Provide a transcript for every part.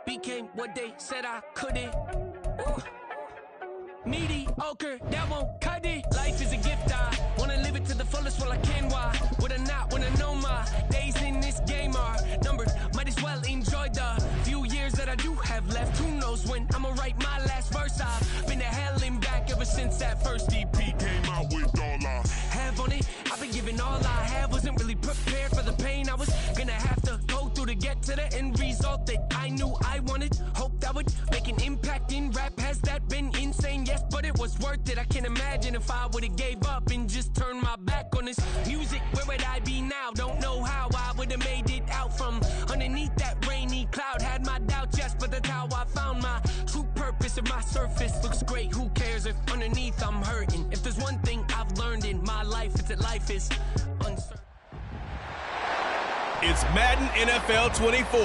became what they said I couldn't. Ooh. Mediocre, that won't cut it. Life is a gift, I wanna live it to the fullest while I can. Why would I not wanna know my days in this game are numbered? Might as well enjoy the few years that I do have left. Who knows when I'ma write my last verse? I've been to hell and back ever since that first EP came out with all I have on it. I've been giving all I have, wasn't really prepared for the pain I was gonna have to go through to get to the end result that I knew I wanted. Hoped I would make an impact in rap. Has that been insane? Yes, but it was worth it. I can't imagine if I would've gave up and just turned my back on this music. Where would I be now? Don't know how I would've made it out from underneath that rainy cloud. Had my doubts, yes, but that's how I found my true purpose. If my surface looks great, who cares if underneath I'm hurting? If there's one thing I've learned in my life, it's that life is uncertain. It's Madden NFL 24,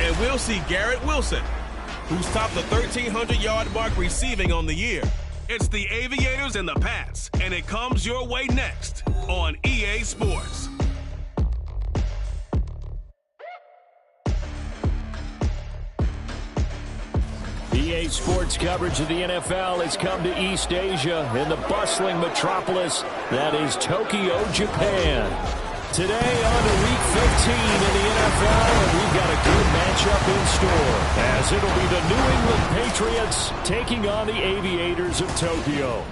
and we'll see Garrett Wilson, who's topped the 1,300-yard mark receiving on the year. It's the Aviators and the Pats, and it comes your way next on EA Sports. EA Sports coverage of the NFL has come to East Asia in the bustling metropolis that is Tokyo, Japan. Today on to Week 15 in the NFL, and we've got a good matchup in store, as it'll be the New England Patriots taking on the Aviators of Tokyo.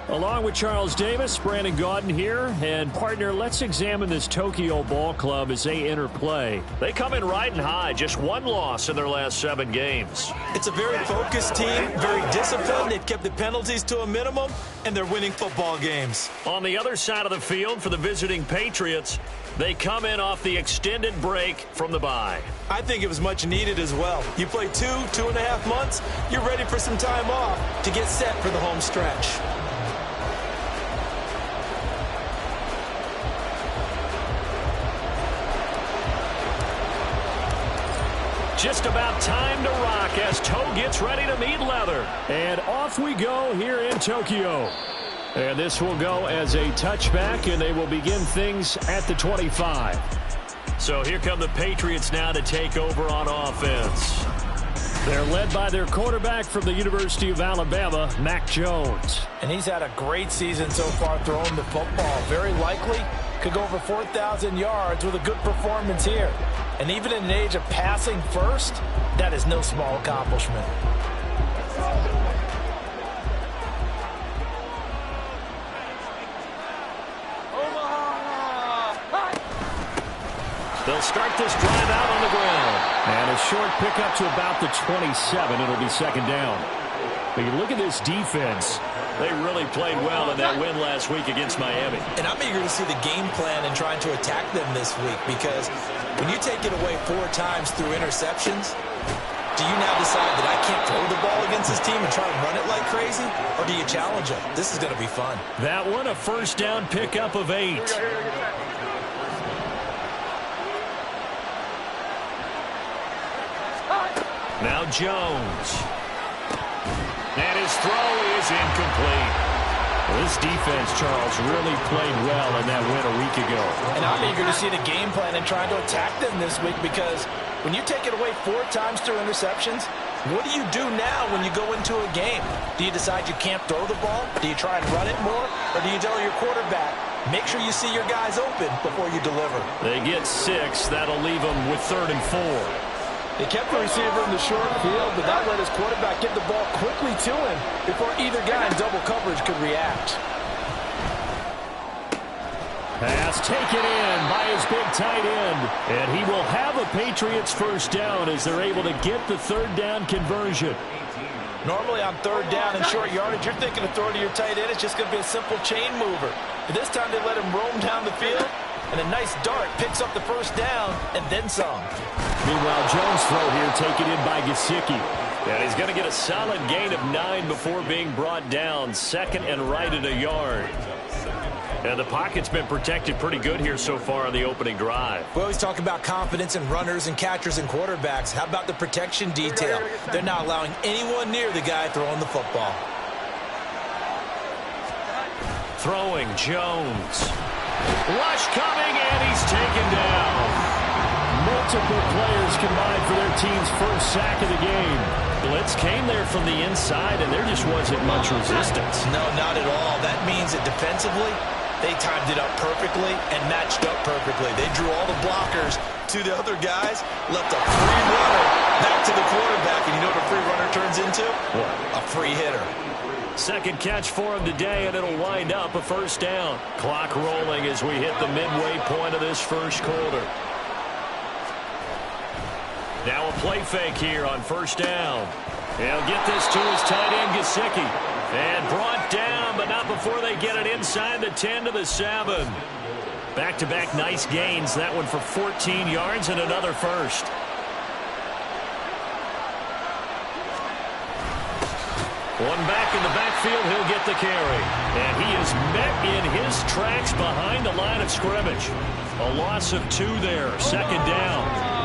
Along with Charles Davis, Brandon Gaudin here, and partner, let's examine this Tokyo ball club as they enter play. They come in riding high, just one loss in their last 7 games. It's a very focused team, very disciplined. They've kept the penalties to a minimum, and they're winning football games. On the other side of the field for the visiting Patriots, they come in off the extended break from the bye. I think it was much needed as well. You play 2.5 months, you're ready for some time off to get set for the home stretch. Just about time to rock as toe gets ready to meet leather. And off we go here in Tokyo. And this will go as a touchback, and they will begin things at the 25. So here come the Patriots now to take over on offense. They're led by their quarterback from the University of Alabama, Mac Jones. And he's had a great season so far throwing the football. Very likely could go over 4,000 yards with a good performance here. And even in an age of passing first, that is no small accomplishment. They'll start this drive out on the ground. And a short pickup to about the 27. It'll be second down. But you look at this defense. They really played well in that win last week against Miami. And I'm eager to see the game plan and trying to attack them this week, because when you take it away 4 times through interceptions, do you now decide that I can't throw the ball against this team and try to run it like crazy? Or do you challenge them? This is going to be fun. That one, a first down pickup of 8. Now Jones. And his throw is incomplete. This defense, Charles, really played well in that win a week ago. And I'm eager to see the game plan and trying to attack them this week, because when you take it away 4 times through interceptions, what do you do now when you go into a game? Do you decide you can't throw the ball? Do you try and run it more? Or do you tell your quarterback, make sure you see your guys open before you deliver? They get 6. That'll leave them with 3rd and 4. They kept the receiver in the short field, but that let his quarterback get the ball quickly to him before either guy in double coverage could react. Pass taken in by his big tight end. And he will have a Patriots first down as they're able to get the 3rd down conversion. Normally on 3rd down and short yardage, you're thinking of throwing to your tight end. It's just going to be a simple chain mover. But this time they let him roam down the field, and a nice dart picks up the first down and then some. Meanwhile, Jones' throw here taken in by Gesicki. And he's going to get a solid gain of 9 before being brought down. 2nd and right at a yard. And the pocket's been protected pretty good here so far on the opening drive. We always talk about confidence in runners and catchers and quarterbacks. How about the protection detail? They're not allowing anyone near the guy throwing the football. Throwing Jones. Rush coming, and he's taken down. More Multiple players combined for their team's first sack of the game. Blitz came there from the inside, and there just wasn't much resistance. No, not at all. That means that defensively, they timed it up perfectly and matched up perfectly. They drew all the blockers to the other guys, left a free runner back to the quarterback, and you know what a free runner turns into? What? A free hitter. Second catch for him today, and it'll wind up a first down. Clock rolling as we hit the midway point of this first quarter. Now a play fake here on first down. He'll get this to his tight end, Gesicki. And brought down, but not before they get it inside the 10 to the 7. Back-to-back nice gains. That one for 14 yards and another first. One back in the backfield, he'll get the carry. And he is met in his tracks behind the line of scrimmage. A loss of 2 there, second down.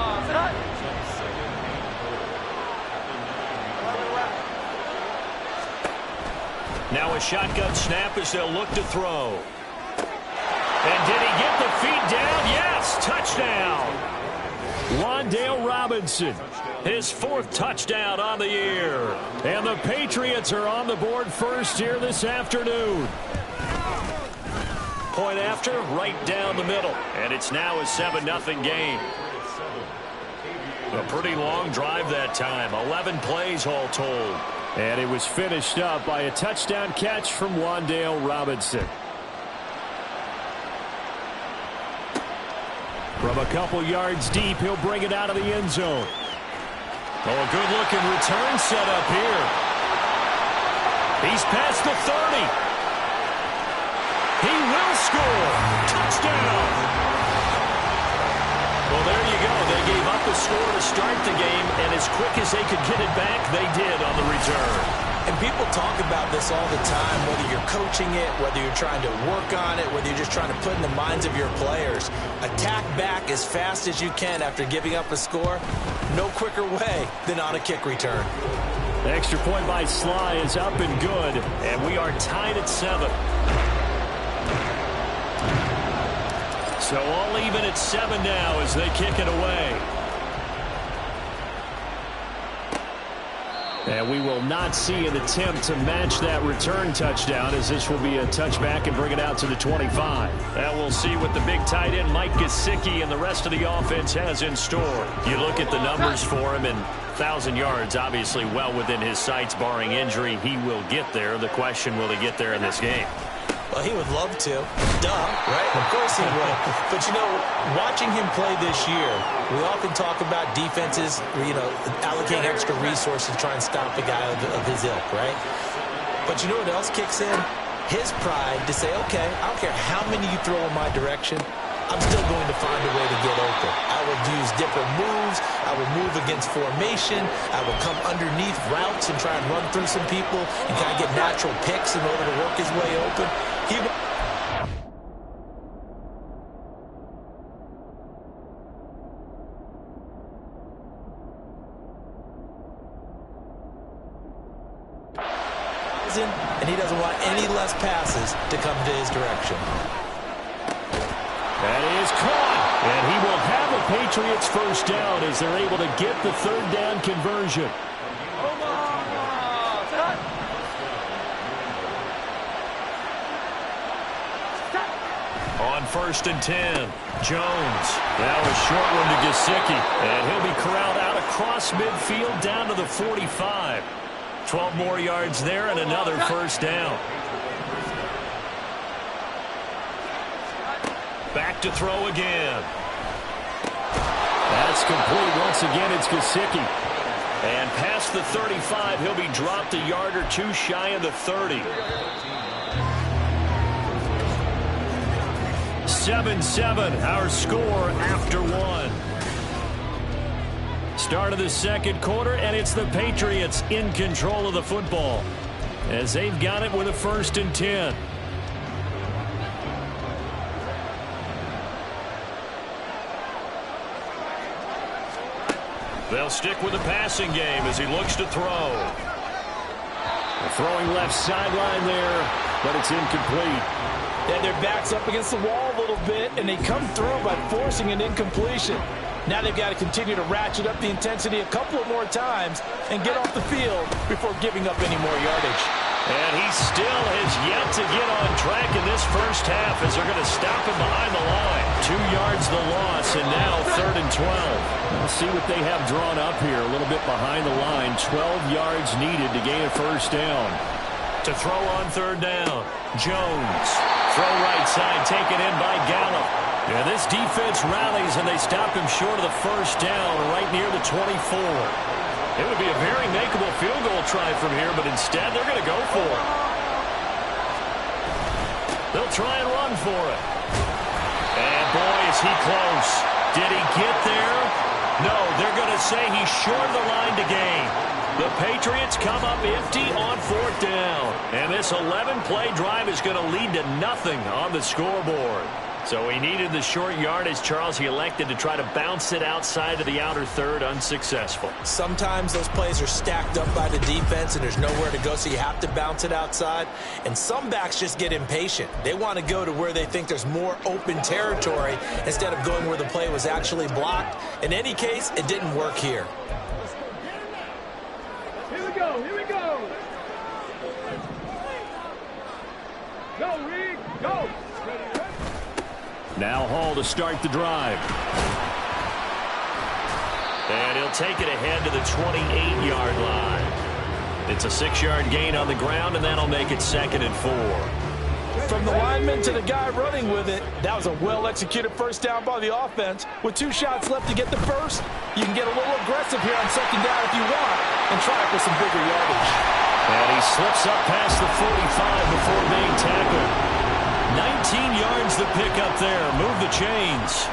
Now a shotgun snap as they'll look to throw. And did he get the feet down? Yes, touchdown. Wan'Dale Robinson, his 4th touchdown on the year. And the Patriots are on the board first here this afternoon. Point after, right down the middle. And it's now a 7-0 game. A pretty long drive that time. 11 plays all told. And it was finished up by a touchdown catch from Wan'Dale Robinson. From a couple yards deep, he'll bring it out of the end zone. Oh, a good-looking return set up here. He's past the 30. He will score. Touchdown. Well, there you go. They gave up a score to start the game, and as quick as they could get it back, they did on the return. And people talk about this all the time, whether you're coaching it, whether you're trying to work on it, whether you're just trying to put in the minds of your players. Attack back as fast as you can after giving up a score. No quicker way than on a kick return. The extra point by Sly is up and good, and we are tied at 7. So all even at 7 now as they kick it away. And we will not see an attempt to match that return touchdown, as this will be a touchback and bring it out to the 25. And we'll see what the big tight end Mike Gesicki and the rest of the offense has in store. You look at the numbers for him, and 1,000 yards obviously well within his sights, barring injury. He will get there. The question, will he get there in this game? Well, he would love to. Duh, right? Of course he would. But, you know, watching him play this year, we often talk about defenses, allocating extra resources to try and stop a guy of his ilk, right? But you know what else kicks in? His pride to say, okay, I don't care how many you throw in my direction, I'm still going to find a way to get open. I will use different moves. I will move against formation. I will come underneath routes and try and run through some people and kind of get natural picks in order to work his way open. And he doesn't want any less passes to come to his direction. That is caught, and he will have a Patriots first down as they're able to get the 3rd down conversion. On 1st and 10, Jones. Now a short one to Gesicki, and he'll be corralled out across midfield down to the 45. 12 more yards there and another first down. Back to throw again. That's complete. Once again, it's Gesicki. And past the 35, he'll be dropped a yard or 2 shy of the 30. 7-7, our score after 1. Start of the second quarter, and it's the Patriots in control of the football as they've got it with a 1st and 10. They'll stick with the passing game as he looks to throw. Throwing left sideline there, but it's incomplete. Yeah, their back's up against the wall a little bit, and they come through by forcing an incompletion. Now they've got to continue to ratchet up the intensity a couple more times and get off the field before giving up any more yardage. And he still has yet to get on track in this first half as they're going to stop him behind the line. 2 yards the loss, and now 3rd and 12. We'll see what they have drawn up here. A little bit behind the line. 12 yards needed to gain a first down. To throw on 3rd down, Jones. Throw right side, taken in by Gallup. Yeah, this defense rallies, and they stop him short of the first down right near the 24. It would be a very makeable field goal try from here, but instead they're going to go for it. They'll try and run for it. And boy, is he close. Did he get there? No, they're going to say he's short of the line to gain. The Patriots come up empty on 4th down. And this 11-play drive is going to lead to nothing on the scoreboard. So he needed the short yardage, Charles. He elected to try to bounce it outside of the outer third, unsuccessful. Sometimes those plays are stacked up by the defense and there's nowhere to go, so you have to bounce it outside. And some backs just get impatient. They want to go to where they think there's more open territory instead of going where the play was actually blocked. In any case, it didn't work here. Here we go, here we go. Go, Reed, go. Now Hall to start the drive. And he'll take it ahead to the 28-yard line. It's a 6-yard gain on the ground, and that'll make it 2nd and 4. From the lineman to the guy running with it, that was a well-executed first down by the offense. With 2 shots left to get the first, you can get a little aggressive here on 2nd down if you want and try for some bigger yardage. And he slips up past the 45 before being tackled. 19 yards the pick up there. Move the chains.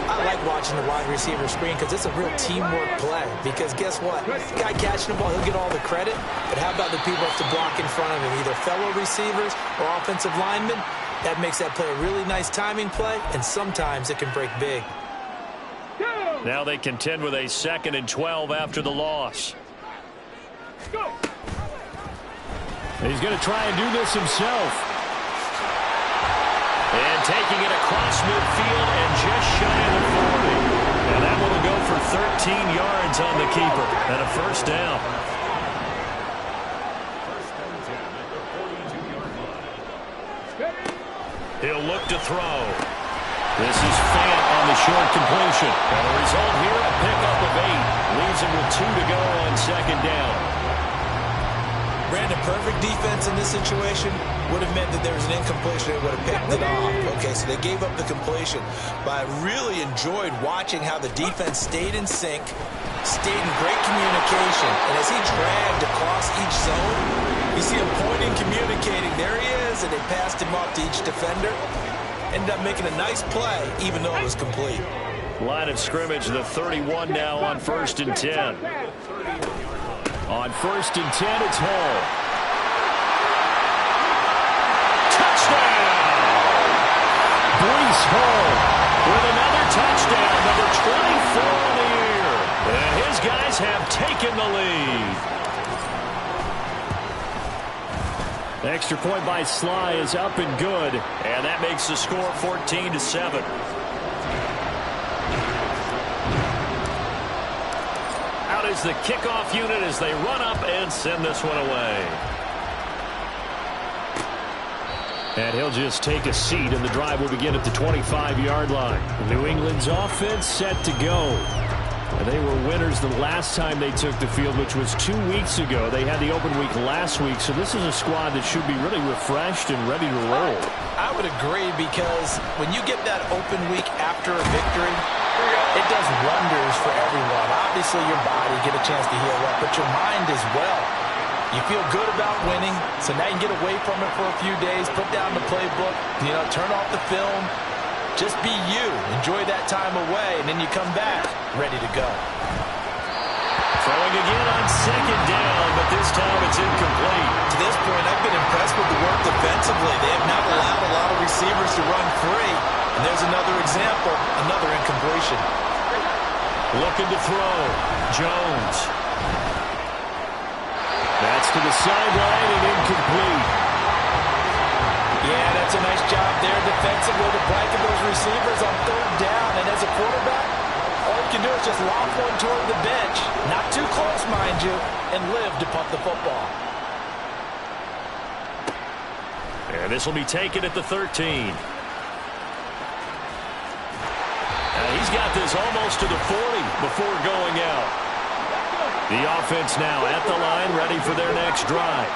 I like watching the wide receiver screen because it's a real teamwork play. Because guess what? The guy catching the ball, he'll get all the credit. But how about the people have to block in front of him? Either fellow receivers or offensive linemen. That makes that play a really nice timing play. And sometimes it can break big. Now they contend with a 2nd and 12 after the loss. He's going to try and do this himself. And taking it across midfield and just shy of the 40. And that one will go for 13 yards on the keeper. And a first down. He'll look to throw. This is Fant on the short completion. And the result here, a pickup of 8. Leaves him with 2 to go on 2nd down. Brandon, perfect defense in this situation would have meant that there was an incompletion. They would have picked it off. Okay, so they gave up the completion. But I really enjoyed watching how the defense stayed in sync, stayed in great communication. And as he dragged across each zone, you see him pointing, communicating. There he is, and they passed him off to each defender. Ended up making a nice play, even though it was complete. Line of scrimmage, the 31 now on 1st and 10. On 1st and 10, it's Hall. Touchdown! Breece Hall with another touchdown, number 24 on the year. And his guys have taken the lead. Extra point by Sly is up and good. And that makes the score 14-7. Is the kickoff unit as they run up and send this one away. And he'll just take a seat, and the drive will begin at the 25-yard line. New England's offense set to go. And they were winners the last time they took the field, which was 2 weeks ago. They had the open week last week, so this is a squad that should be really refreshed and ready to roll. I would agree, because when you get that open week after a victory, it does wonders for everyone. Obviously, your body get a chance to heal up, but your mind as well. You feel good about winning, so now you can get away from it for a few days, put down the playbook, turn off the film. Just be you. Enjoy that time away, and then you come back ready to go. Throwing again on 2nd down, but this time it's incomplete. To this point, I've been impressed with the work defensively. They have not allowed a lot of receivers to run free. And there's another example, another incompletion. Looking to throw. Jones. That's to the sideline and incomplete. Yeah, that's a nice job there defensively to blanket those receivers on third down. And as a quarterback, all you can do is just lob one toward the bench. Not too close, mind you, and live to punt the football. And this will be taken at the 13. He's got this almost to the 40 before going out. The offense now at the line, ready for their next drive.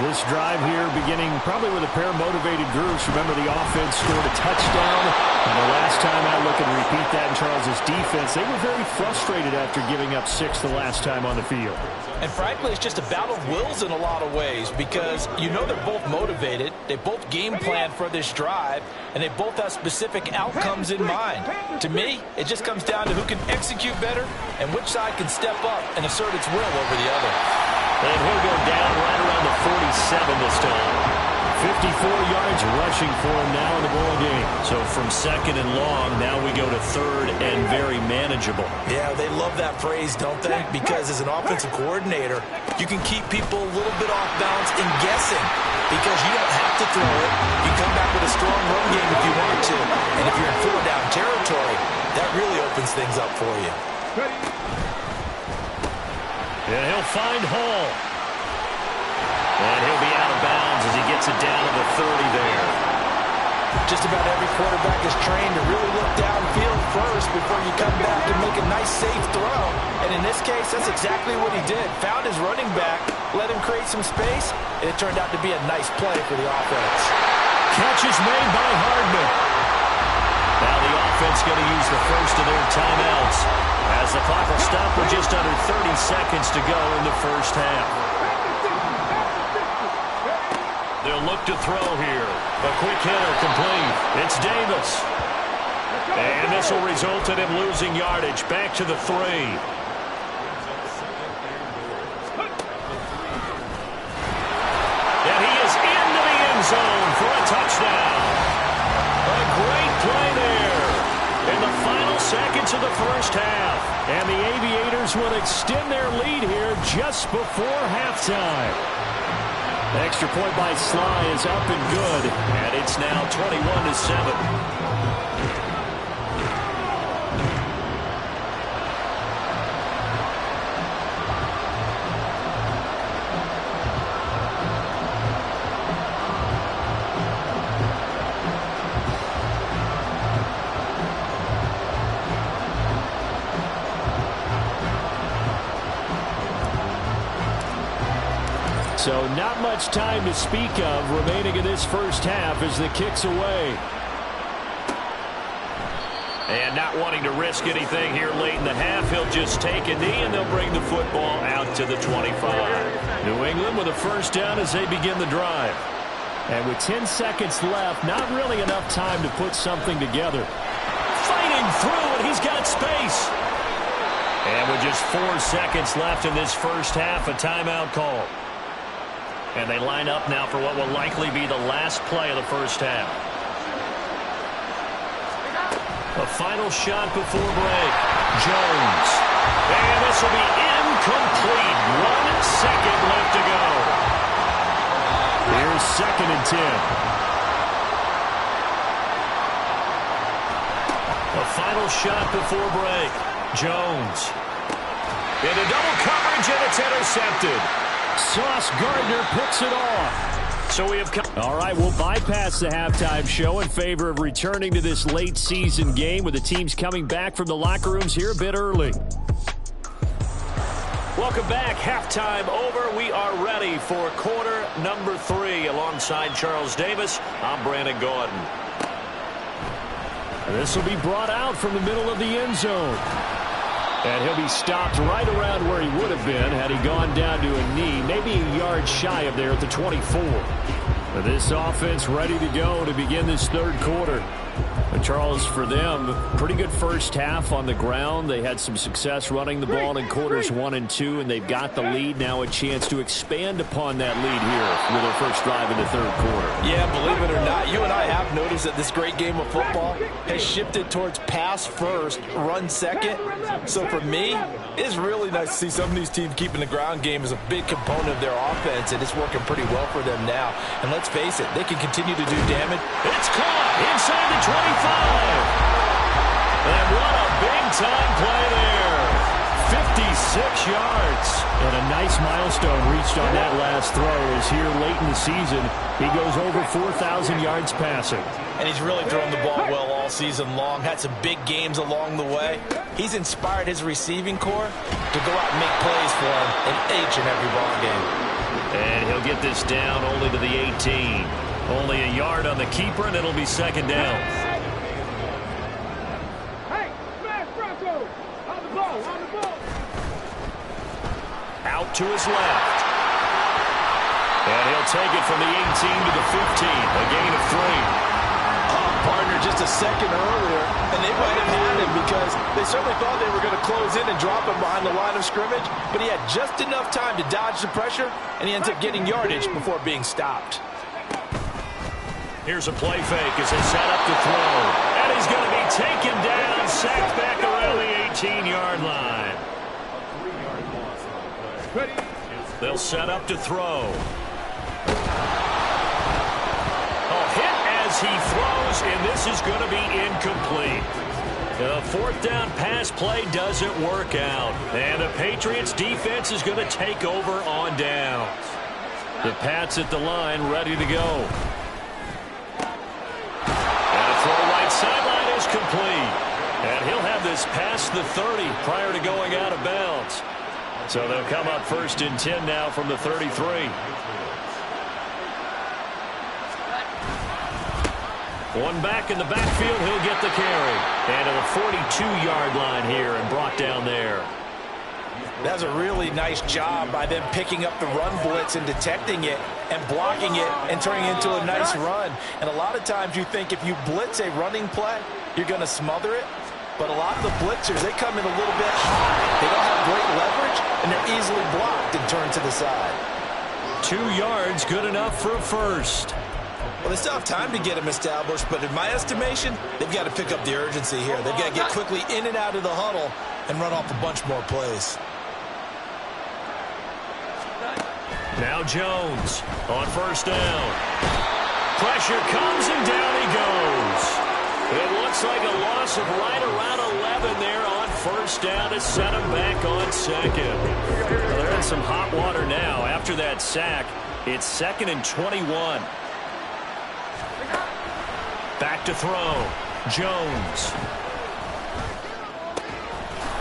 This drive here beginning probably with a pair of motivated groups. Remember, the offense scored a touchdown. And the last time I look and repeat that in Charles's defense, they were very frustrated after giving up 6 the last time on the field. And frankly, it's just a battle of wills in a lot of ways because you know they're both motivated. They both game plan for this drive, and they both have specific outcomes in mind. To me, it just comes down to who can execute better and which side can step up and assert its will over the other. And he'll go down right around the 47 this time. 54 yards rushing for him now in the ball game. So from second and long, now we go to third and very manageable. Yeah, they love that phrase, don't they? Because as an offensive coordinator, you can keep people a little bit off balance and guessing because you don't have to throw it. You come back with a strong run game if you want to. And if you're in 4-down territory, that really opens things up for you. And he'll find Hall. And he'll be out of bounds as he gets it down to the 30 there. Just about every quarterback is trained to really look downfield first before you come back and make a nice, safe throw. And in this case, that's exactly what he did. Found his running back, let him create some space, and it turned out to be a nice play for the offense. Catch is made by Hardman. Now the offense going to use the first of their timeouts as the clock will stop with just under 30 seconds to go in the first half. They'll look to throw here. A quick hitter complete. It's Davis. And this will result in him losing yardage. Back to the 3. And he is into the end zone for a touchdown. A great play there in the final seconds of the first half. And the Aviators will extend their lead here just before halftime. Extra point by Sly is up and good, and it's now 21-7. So not much time to speak of remaining in this first half as the kick's away. And not wanting to risk anything here late in the half, he'll just take a knee and they'll bring the football out to the 25. New England with a first down as they begin the drive. And with 10 seconds left, not really enough time to put something together. Fighting through, and he's got space. And with just 4 seconds left in this first half, a timeout call. And they line up now for what will likely be the last play of the first half. A final shot before break. Jones. And this will be incomplete. 1 second left to go. Here's 2nd and 10. A final shot before break. Jones. Into double coverage, and it's intercepted. Sauce Gardner picks it off. So we have all right, we'll bypass the halftime show in favor of returning to this late season game with the teams coming back from the locker rooms here a bit early. Welcome back. Halftime over. We are ready for quarter number 3 alongside Charles Davis. I'm Brandon Gordon. This will be brought out from the middle of the end zone. And he'll be stopped right around where he would have been had he gone down to a knee, maybe a yard shy of there at the 24. This offense ready to go to begin this third quarter. Charles, for them, pretty good first half on the ground. They had some success running the ball in quarters 1 and 2, and they've got the lead. Now a chance to expand upon that lead here with their first drive in the third quarter. Yeah, believe it or not, you and I have noticed that this great game of football has shifted towards pass first, run second. So for me, it's really nice to see some of these teams keeping the ground game as a big component of their offense, and it's working pretty well for them now. And let's face it, they can continue to do damage. It's caught inside the 25. And what a big-time play there. 56 yards. And a nice milestone reached on that last throw as here late in the season, he goes over 4,000 yards passing. And he's really thrown the ball well all season long. Had some big games along the way. He's inspired his receiving corps to go out and make plays for him in each and every ball game. And he'll get this down only to the 18. Only a yard on the keeper, and it'll be second down. Hey, smash Bronco! On the ball, on the ball! Out to his left. And he'll take it from the 18 to the 15. A gain of 3. Partner just a second earlier, and they might have had him because they certainly thought they were going to close in and drop him behind the line of scrimmage, but he had just enough time to dodge the pressure, and he ends up getting yardage before being stopped. Here's a play fake as they set up to throw. And he's going to be taken down, sacked back around the 18-yard line. They'll set up to throw. He throws, and this is going to be incomplete. The fourth down pass play doesn't work out, and the Patriots defense is going to take over on downs. The Pats at the line ready to go. And a throw right sideline is complete. And he'll have this past the 30 prior to going out of bounds. So they'll come up 1st and 10 now from the 33. One back in the backfield, he'll get the carry. And to the 42-yard line here and brought down there. That's a really nice job by them picking up the run blitz and detecting it and blocking it and turning it into a nice run. And a lot of times you think if you blitz a running play, you're going to smother it. But a lot of the blitzers, they come in a little bit high. They don't have great leverage, and they're easily blocked and turned to the side. 2 yards, good enough for a first. Well, they still have time to get him established, but in my estimation, they've got to pick up the urgency here. They've got to get quickly in and out of the huddle and run off a bunch more plays. Now Jones on first down. Pressure comes and down he goes. It looks like a loss of right around 11 there on first down to set him back on second. Well, they're in some hot water now. After that sack, it's 2nd and 21. Back to throw. Jones.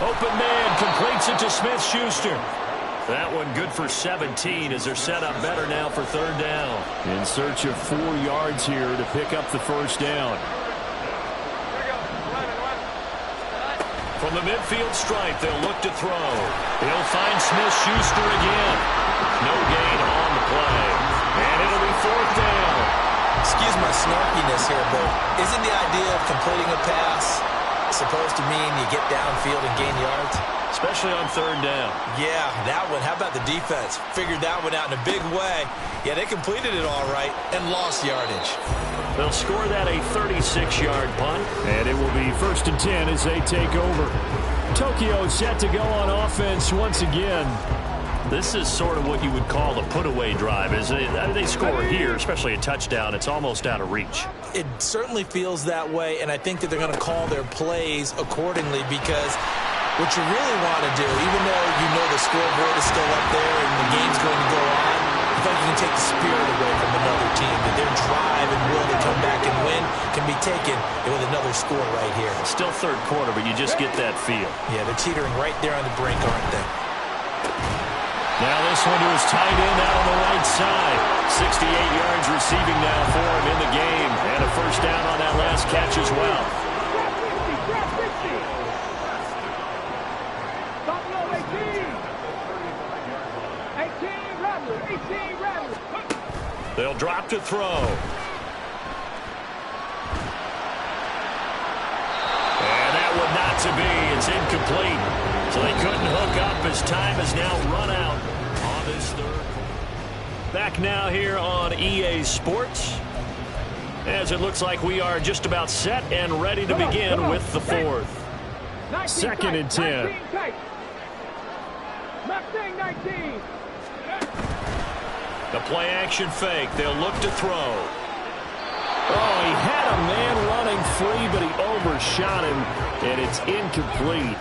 Open man completes it to Smith-Schuster. That one good for 17 as they're set up better now for 3rd down. In search of 4 yards here to pick up the first down. From the midfield stripe, they'll look to throw. He'll find Smith-Schuster again. No gain on the play. And it'll be 4th down. Excuse my snarkiness here, but isn't the idea of completing a pass supposed to mean you get downfield and gain yards? Especially on 3rd down. Yeah, that one. How about the defense? Figured that one out in a big way. Yeah, they completed it all right and lost yardage. They'll score that a 36-yard punt, and it will be 1st and 10 as they take over. Tokyo set to go on offense once again. This is sort of what you would call a put-away drive, isn't it? I mean, they score here, especially a touchdown. It's almost out of reach. It certainly feels that way, and I think that they're going to call their plays accordingly because what you really want to do, even though you know the scoreboard is still up there and the game's going to go on, I feel like you can take the spirit away from another team, that their drive and will to come back and win can be taken with another score right here. Still 3rd quarter, but you just get that feel. Yeah, they're teetering right there on the brink, aren't they? Now this one to his tight end out on the right side. 68 yards receiving now for him in the game. And a first down on that last catch as well. They'll drop to throw. to be. It's incomplete. So they couldn't hook up as time has now run out on this third. Back now here on EA Sports, as it looks like we are just about set and ready to begin with the fourth. 2nd and 10. 19. The play action fake. They'll look to throw. Oh, he had a man running free, but he overshot him, and it's incomplete.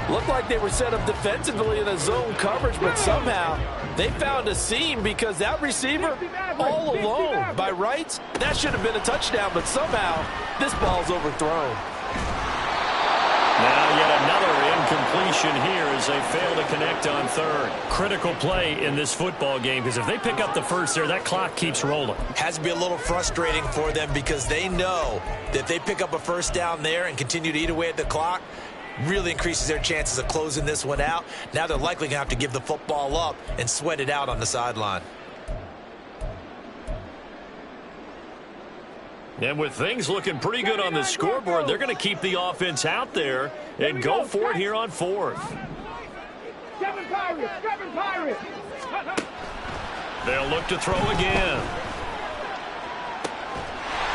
Looked like they were set up defensively in a zone coverage, but somehow they found a seam because that receiver all alone. By rights, that should have been a touchdown, but somehow this ball's overthrown. Now yet another incompletion here as they fail to connect on third. Critical play in this football game because if they pick up the first there, that clock keeps rolling. Has to be a little frustrating for them because they know that if they pick up a first down there and continue to eat away at the clock, really increases their chances of closing this one out. Now they're likely going to have to give the football up and sweat it out on the sideline. And with things looking pretty good on the scoreboard, they're going to keep the offense out there and go for it here on fourth. Kevin Pirates. They'll look to throw again.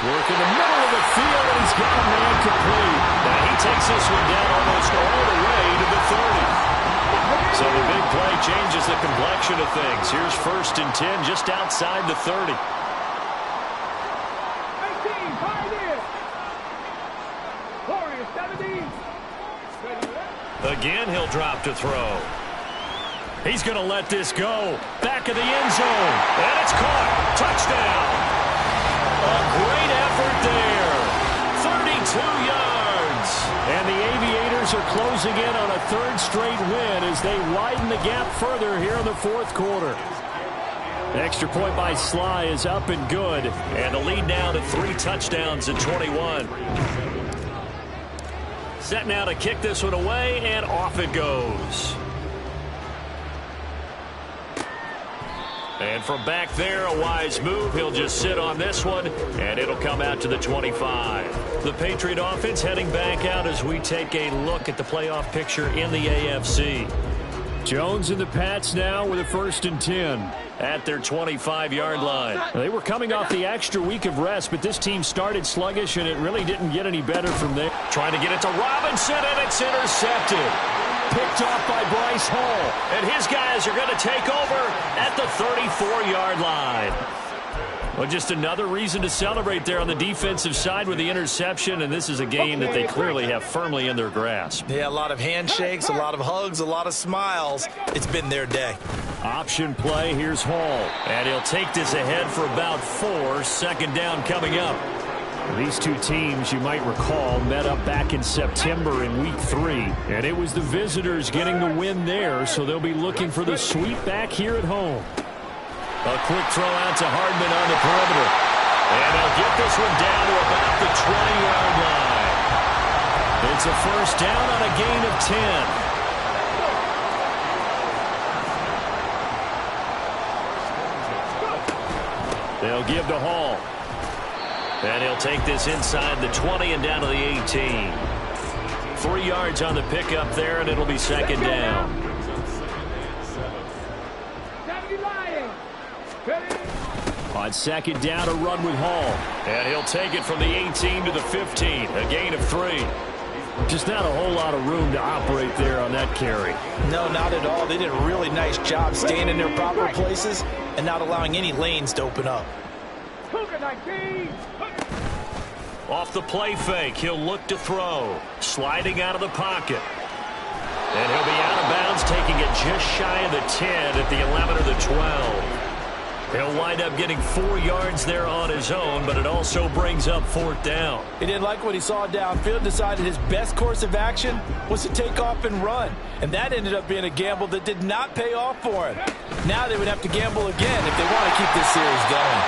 Work in the middle of the field, and he's got a man complete. Now he takes this one down almost all the way to the 30. So the big play changes the complexion of things. Here's 1st and 10 just outside the 30. Again, he'll drop to throw. He's going to let this go. Back of the end zone. And it's caught. Touchdown. A great effort there. 32 yards. And the Aviators are closing in on a 3rd straight win as they widen the gap further here in the 4th quarter. Extra point by Sly is up and good. And the lead now to 3 touchdowns at 21. Set now to kick this one away, and off it goes. And from back there, a wise move. He'll just sit on this one, and it'll come out to the 25. The Patriot offense heading back out as we take a look at the playoff picture in the AFC. Jones and the Pats now with a 1st and 10 at their 25-yard line. They were coming off the extra week of rest, but this team started sluggish, and it really didn't get any better from there. Trying to get it to Robinson, and it's intercepted. Picked off by Bryce Hall, and his guys are going to take over at the 34-yard line. Well, just another reason to celebrate there on the defensive side with the interception, and this is a game that they clearly have firmly in their grasp. Yeah, a lot of handshakes, a lot of hugs, a lot of smiles. It's been their day. Option play, here's Hall, and he'll take this ahead for about 4. 2nd down coming up. These two teams, you might recall, met up back in September in Week 3, and it was the visitors getting the win there, so they'll be looking for the sweep back here at home. A quick throw out to Hardman on the perimeter. And they'll get this one down to about the 20-yard line. It's a 1st down on a gain of 10. They'll give to Hall. And he'll take this inside the 20 and down to the 18. 3 yards on the pickup there, and it'll be 2nd down. On 2nd down, a run with Hall. And he'll take it from the 18 to the 15. A gain of 3. Just not a whole lot of room to operate there on that carry. No, not at all. They did a really nice job staying in their proper places and not allowing any lanes to open up. Off the play fake, he'll look to throw. Sliding out of the pocket. And he'll be out of bounds, taking it just shy of the 10 at the 11 or the 12. He'll wind up getting 4 yards there on his own, but it also brings up 4th down. He didn't like what he saw downfield, decided his best course of action was to take off and run. And that ended up being a gamble that did not pay off for him. Now they would have to gamble again if they want to keep this series going.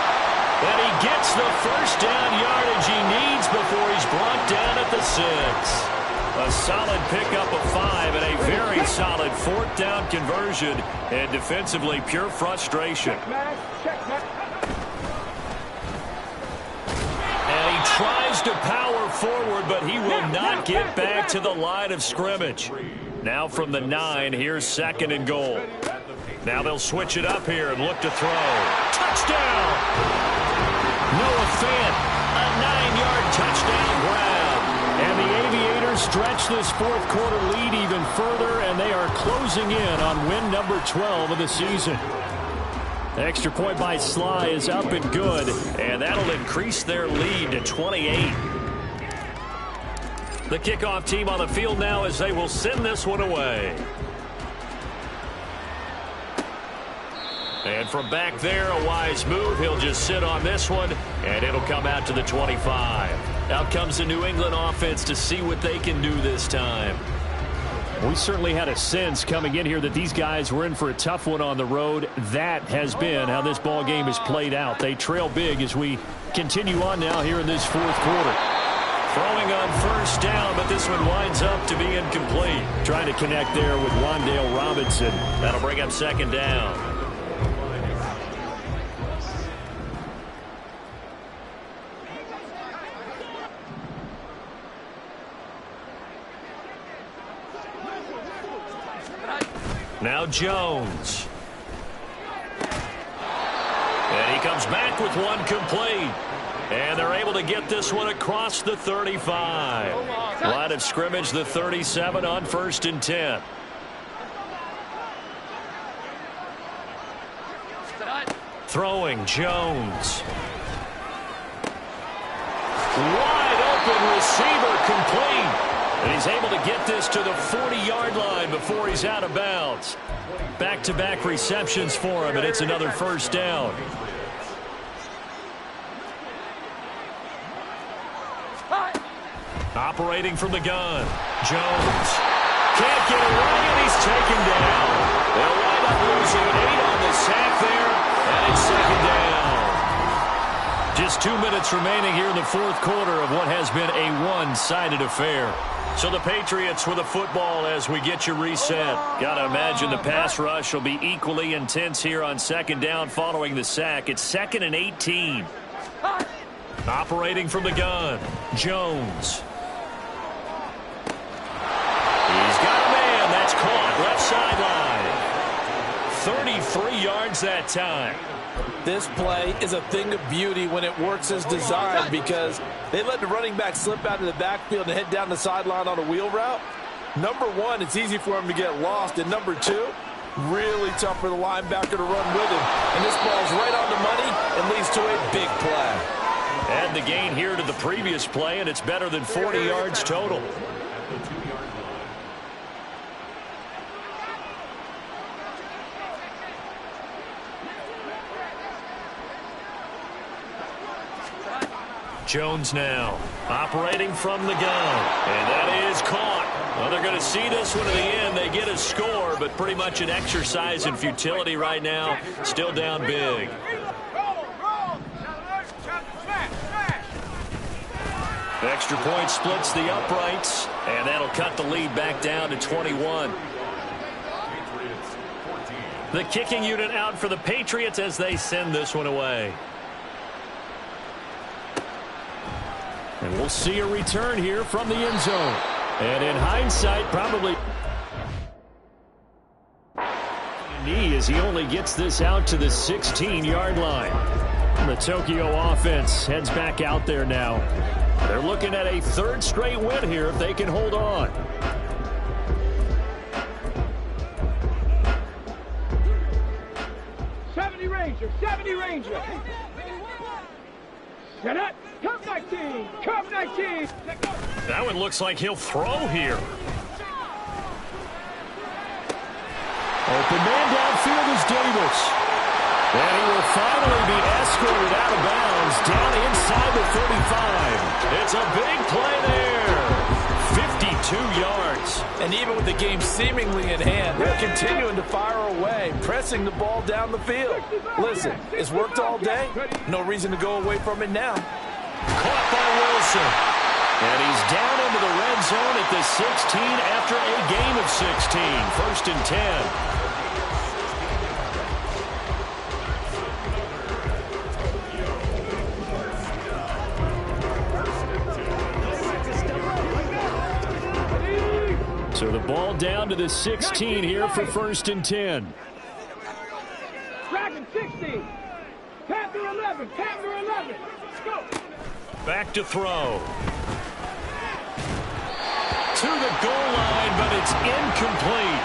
And he gets the 1st down yardage he needs before he's brought down at the 6. A solid pickup of 5 and a very solid 4th down conversion, and defensively pure frustration. And he tries to power forward, but he will not get back to the line of scrimmage. Now from the 9, here's 2nd and goal. Now they'll switch it up here and look to throw. Touchdown! Noah Fant, a 9-yard touchdown grab. And the Aviators stretch this fourth quarter lead even further, and they are closing in on win number 12 of the season. Extra point by Sly is up and good, and that'll increase their lead to 28. The kickoff team on the field now as they will send this one away. And from back there, a wise move. He'll just sit on this one, and it'll come out to the 25. Out comes the New England offense to see what they can do this time. We certainly had a sense coming in here that these guys were in for a tough one on the road. That has been how this ball game has played out. They trail big as we continue on now here in this fourth quarter. Throwing on first down, but this one winds up to be incomplete. Trying to connect there with Wan'Dale Robinson. That'll bring up 2nd down. Now Jones. And he comes back with one complete. And they're able to get this one across the 35. Line of scrimmage, the 37 on 1st and 10. Throwing Jones. Wide open receiver complete. And he's able to get this to the 40-yard line before he's out of bounds. Back-to-back receptions for him, and it's another first down. Operating from the gun. Jones. Can't get away, and he's taken down. They'll wind up losing 8 on the sack there, and it's 2nd down. Just 2 minutes remaining here in the fourth quarter of what has been a one-sided affair. So the Patriots with the football as we get you reset. Got to imagine the pass rush will be equally intense here on 2nd down following the sack. It's 2nd and 18. Operating from the gun. Jones. He's got a man. That's caught. Left sideline. 33 yards that time. This play is a thing of beauty when it works as designed because they let the running back slip out of the backfield and head down the sideline on a wheel route. Number one, it's easy for him to get lost. And number two, really tough for the linebacker to run with him. And this ball's right on the money and leads to a big play. Add the gain here to the previous play, and it's better than 40 yards total. Jones now operating from the gun, and that is caught. Well, they're going to see this one to the end. They get a score, but pretty much an exercise in futility right now. Still down big. Extra point splits the uprights, and that'll cut the lead back down to 21. The kicking unit out for the Patriots as they send this one away. And we'll see a return here from the end zone. And in hindsight, probably knee as he only gets this out to the 16-yard line. And the Tokyo offense heads back out there now. They're looking at a 3rd straight win here if they can hold on. '70 Ranger. Set up. Come 19. Come 19. That one looks like he'll throw here. Open man downfield is Davis. And he will finally be escorted out of bounds down inside the 35. It's a big play there. 52 yards. And even with the game seemingly in hand, they're continuing to fire away, pressing the ball down the field. Listen, it's worked all day. No reason to go away from it now. Caught by Wilson. And he's down into the red zone at the 16 after a gain of 16. 1st and 10. Ball down to the 16 here for 1st and 10. Dragon 16. Panther 11. Panther 11. Go. Back to throw. To the goal line, but it's incomplete.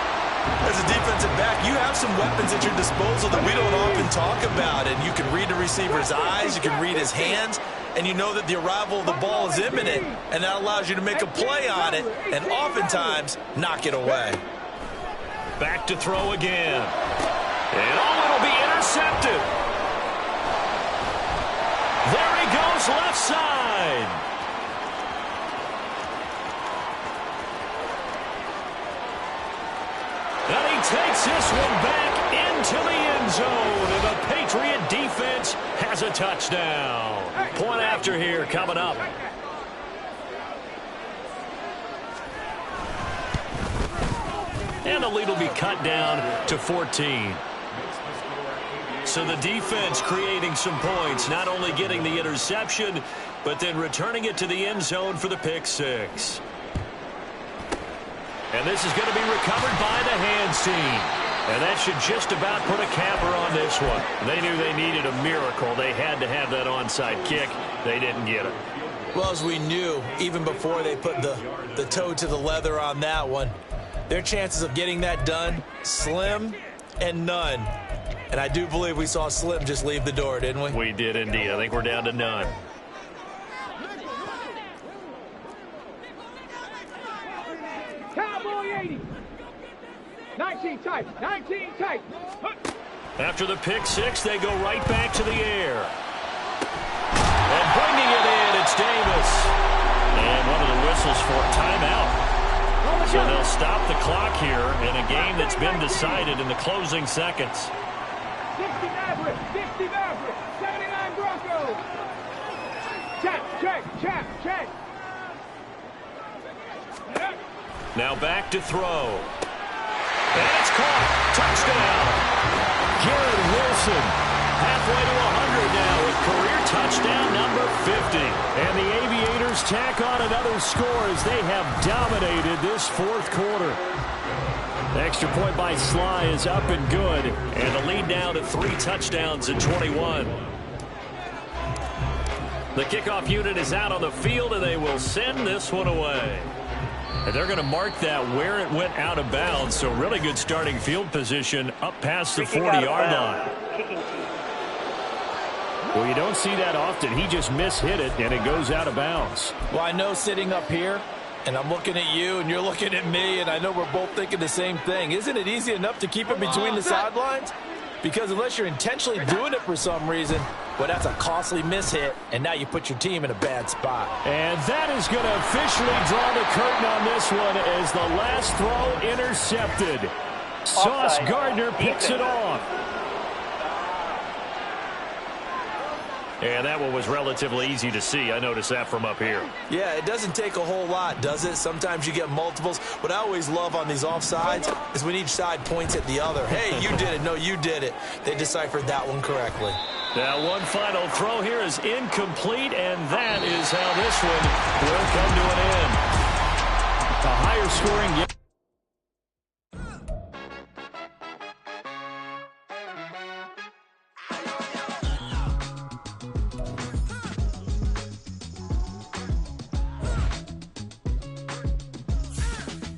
As a defensive back, you have some weapons at your disposal that we don't often talk about. And you can read the receiver's eyes, you can read his hands, and you know that the arrival of the ball is imminent. And that allows you to make a play on it and oftentimes knock it away. Back to throw again. And it'll be intercepted. There he goes left side. And he takes this one back into the end zone. And the Patriot defense has a touchdown. Point after here coming up. And the lead will be cut down to 14. So the defense creating some points, not only getting the interception, but then returning it to the end zone for the pick six. And this is going to be recovered by the hands team. And that should just about put a capper on this one. They knew they needed a miracle. They had to have that onside kick. They didn't get it. Well, as we knew, even before they put the toe to the leather on that one, their chances of getting that done, slim and none. And I do believe we saw Slim just leave the door, didn't we? We did indeed. I think we're down to none. Cowboy 80. 19 tight. 19 tight. After the pick six, they go right back to the air. And bringing it in, it's Davis. And one of the whistles for a timeout. So they'll stop the clock here in a game that's been decided in the closing seconds. 60 Maverick. 60 Maverick. 79 Broncos. Check. Now back to throw. And it's caught. Touchdown. Garrett Wilson halfway to 100 now with career touchdown number 50. And the Aviators tack on another score as they have dominated this fourth quarter. The extra point by Sly is up and good. And the lead now to 3 touchdowns at 21. The kickoff unit is out on the field, and they will send this one away. And they're going to mark that where it went out of bounds. So really good starting field position up past the 40-yard line. Well, you don't see that often. He just mishit it, and it goes out of bounds. Well, I know sitting up here, and I'm looking at you, and you're looking at me, and I know we're both thinking the same thing. Isn't it easy enough to keep it between the sidelines? Because unless you're intentionally doing it for some reason, well, that's a costly mishit, and now you put your team in a bad spot. And that is going to officially draw the curtain on this one as the last throw intercepted. Sauce Gardner picks it off. And that one was relatively easy to see. I noticed that from up here. Yeah, it doesn't take a whole lot, does it? Sometimes you get multiples. What I always love on these offsides is when each side points at the other. Hey, you did it. No, you did it. They deciphered that one correctly. Now one final throw here is incomplete, and that is how this one will come to an end. A higher scoring game.